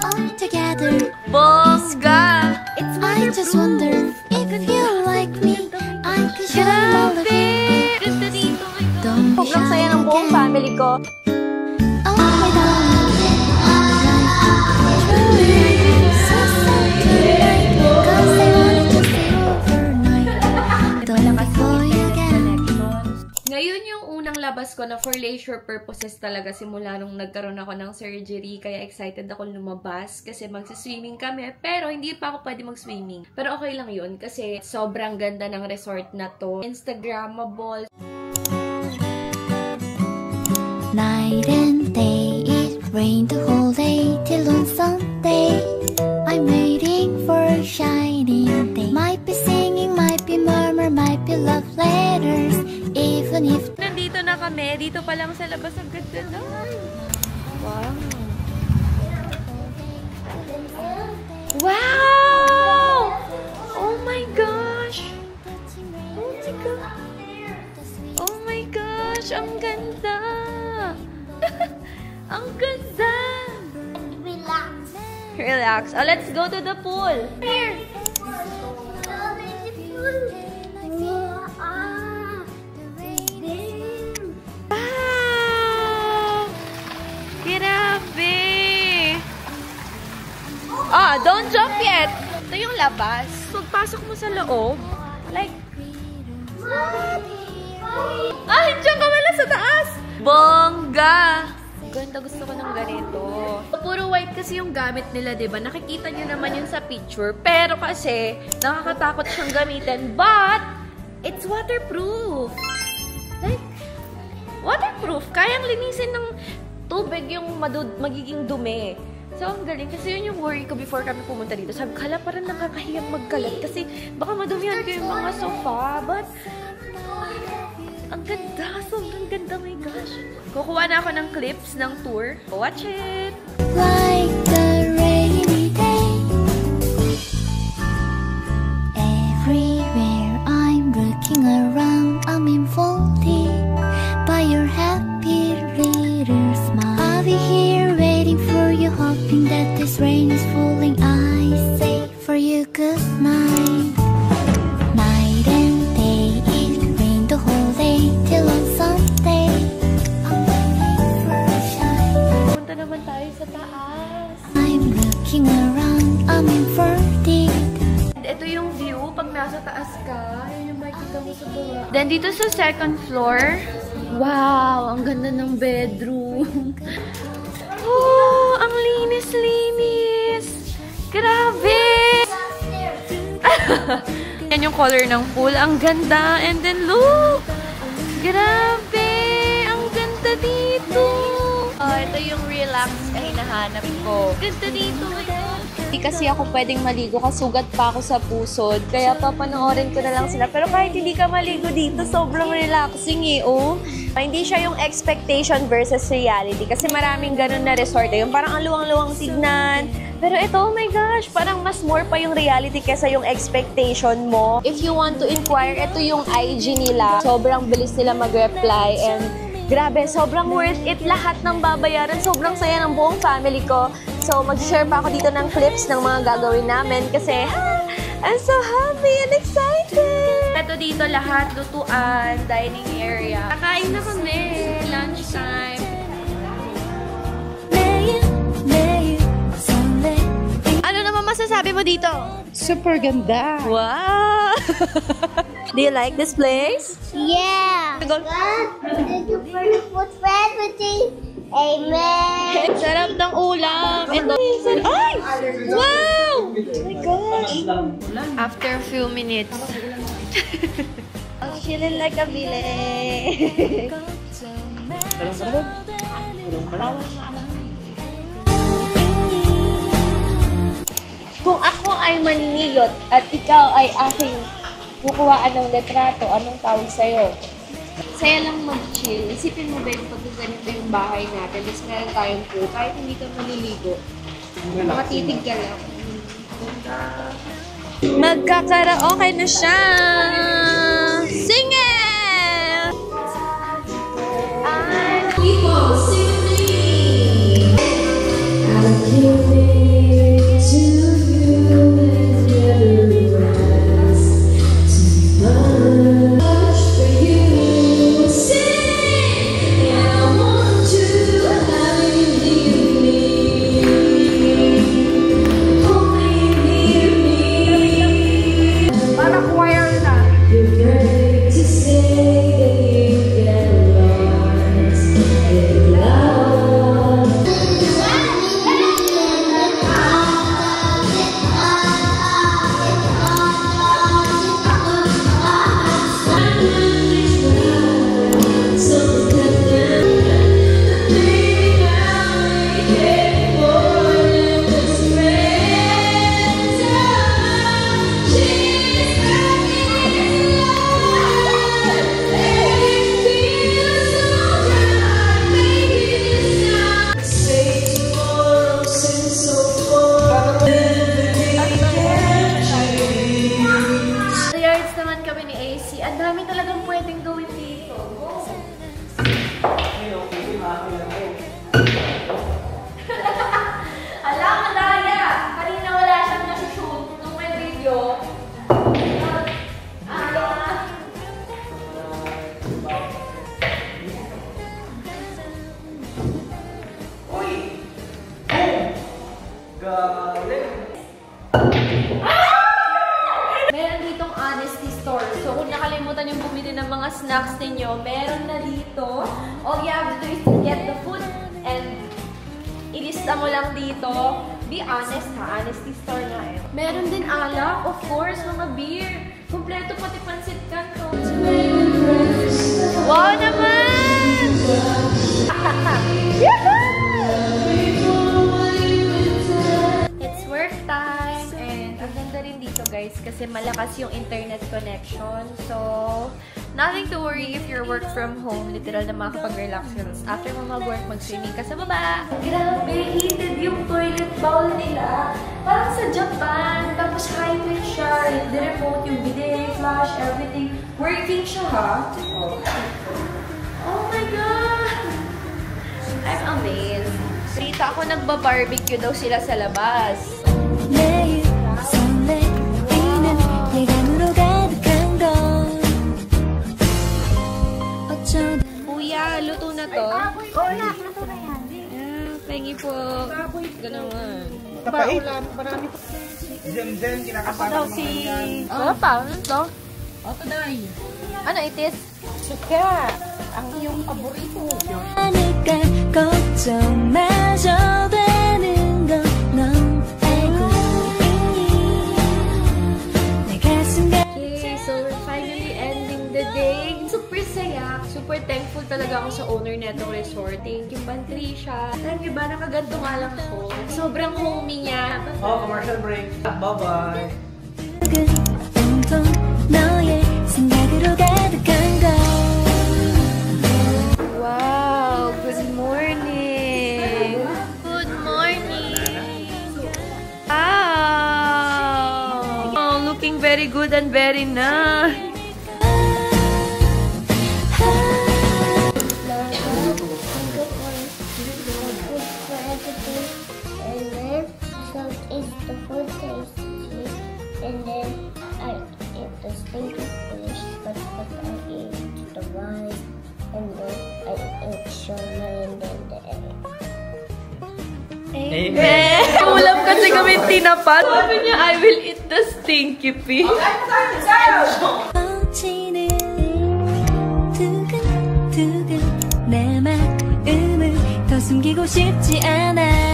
all together. Bongga! I just wonder if you like me. I could show all of you. Ganda dito. Don't be Sobrang saya shy ng buong again. family ko. Oh my darling, alright. So sad tonight, 'cause I wanted to stay overnight. Don't be coy again. Ngayon yung unang labas ko na for leisure purposes talaga simula nung nagkaroon ako ng surgery. Kaya excited ako lumabas kasi magsiswimming kami. Pero hindi pa ako pwede mag-swimming. Pero okay lang yun kasi sobrang ganda ng resort na to. Instagrammable. Night and day, it rained the whole day till on Sunday. I'm waiting for a shining day. Might be singing, might be murmur, might be love letters. Even if Nandito na kami. Dito pa lang sa labas. Ang ganda na. Wow. Wow! Oh my gosh! Oh my gosh! Oh my gosh! Ang ganda! Ang ganda! Relax. Oh, let's go to the pool. Here! Wow! Grabe! Ah, don't jump yet! Ito yung labas. Pagpasok mo sa loob, like... Ah, diyan ka wala sa taas! Bongga! Ganda, gusto ko ng ganito. Puro white kasi yung gamit nila, diba? Nakikita nyo naman yun sa picture. Pero kasi, nakakatakot siyang gamitin. But, it's waterproof. Like, waterproof. Kayang linisin ng tubig yung magiging dumi. So, ang galing. Kasi yun yung worry ko before kami pumunta dito. Sabi ko, hala, parang nakakahiyang magkalat. Kasi baka madumihan ko yung mga sofa. But, ang ganda. Sobrang ganda. My gosh. Kukuha na ako ng clips ng tour. Watch it! like the rainy day, everywhere I'm looking around, I'm enfolded by your happy little smile. I'll be here waiting for you, hoping that this rain is falling. I say for you good night. Night and day, it rained the whole day till on Sunday. I'm waiting for a shine. Punta naman tayo sa taas. I'm looking around, I'm inverted. Ito yung view pag nasa taas ka. Yun yung makikita mo sa baba. Then dito sa second floor, wow, ang ganda ng bedroom. Oh, ang linis-linis. Grabe! Yan yung color ng pool. Ang ganda. And then look! Grabe! Ang ganda dito! Oh, ito yung relax na hinahanap ko. Ganda dito. Hindi kasi ako pwedeng maligo kasi sugat pa ako sa pusod. Kaya papanoorin ko na lang sila. Pero kahit hindi ka maligo dito, sobrang relaxing eh, oh. Hindi siya yung expectation versus reality. Kasi maraming ganun na resort. Yung parang ang luwang-luwang tignan. Pero ito, oh my gosh, parang mas more pa yung reality kesa yung expectation mo. If you want to inquire, ito yung IG nila. Sobrang bilis nila mag-reply and grabe, sobrang worth it. Lahat ng babayaran, sobrang saya ng buong family ko. So, mag-share pa ako dito ng clips ng mga gagawin namin kasi I'm so happy and excited! Ito dito lahat, lutuan, dining area. Kakain na kami, lunchtime. Ano naman masasabi mo dito? Super ganda. Wow! Do you like this place? Yeah. Go. Thank you for the food for everything. Amen. Sarap ng ulam. Ito. Ay! Wow! Oh my gosh. After a few minutes. I'm feeling like a village. Kung ako ay maninilot at ikaw ay aking kukuhaan ng litrato, anong tawag sa'yo? Saya lang mag-chill. Isipin mo ba yung pagkaganito yung bahay natin, tapos meron tayong pool, kahit hindi ka maliligo, makatitig ka lang. Magkakaraoke na siya! Sing it! People, sing me! Ang dami talagang pwedeng gawin dito. Ala, madaya! Kanina wala siyang nasushoot nung may video. Meron ditong honesty store. So, kung nakalimutan yung bumili ng mga snacks ninyo, meron na dito. All you have to do is to get the food and ilista mo lang dito. Be honest ha, honesty store na eh. Meron din alak, of course, mga beer. Kompleto pati pansit kanto. Wow naman! It's work time! And ang ganda rin dito guys kasi malakas yung internet connection. So, nothing to worry if you're work from home. Literal na makakapag-relax ka. After mo mag-work, mag-swimming ka sa baba. Grabe, heated yung toilet bowl nila. Parang sa Japan. Tapos high-tech siya. The remote, yung bidet, flash, everything. Working siya ha. Oh my God! I'm amazed. Dito ako nagba-barbecue daw sila sa labas. Kuya, luto na to? Oo na, luto na yan. Thank you po. Ganawan. Kapait. Marami pa. Zen, kinakasama Daw si... Ano pa? Ano to? Oto day. Ano itis? Suka. Ang iyong paborito. Okay, so we're finally ending the day. Super saya. Super thankful talaga ako sa owner netong resort. Thank you, Patricia. Alam niyo ba, nakaganto nga lang ako. Sobrang homey niya. Oh, commercial break. Bye-bye. Wow! Good morning! Good morning! Wow! Oh, looking very good and very nice! And then I ate the stinky fish, but I ate the rice, and then I ate shawna and then the egg. Amen! Ulam kasi kami tinapat. Sabi niya, I will eat the stinky fish. 두근두근 내 마음을 더 숨기고 싶지 않아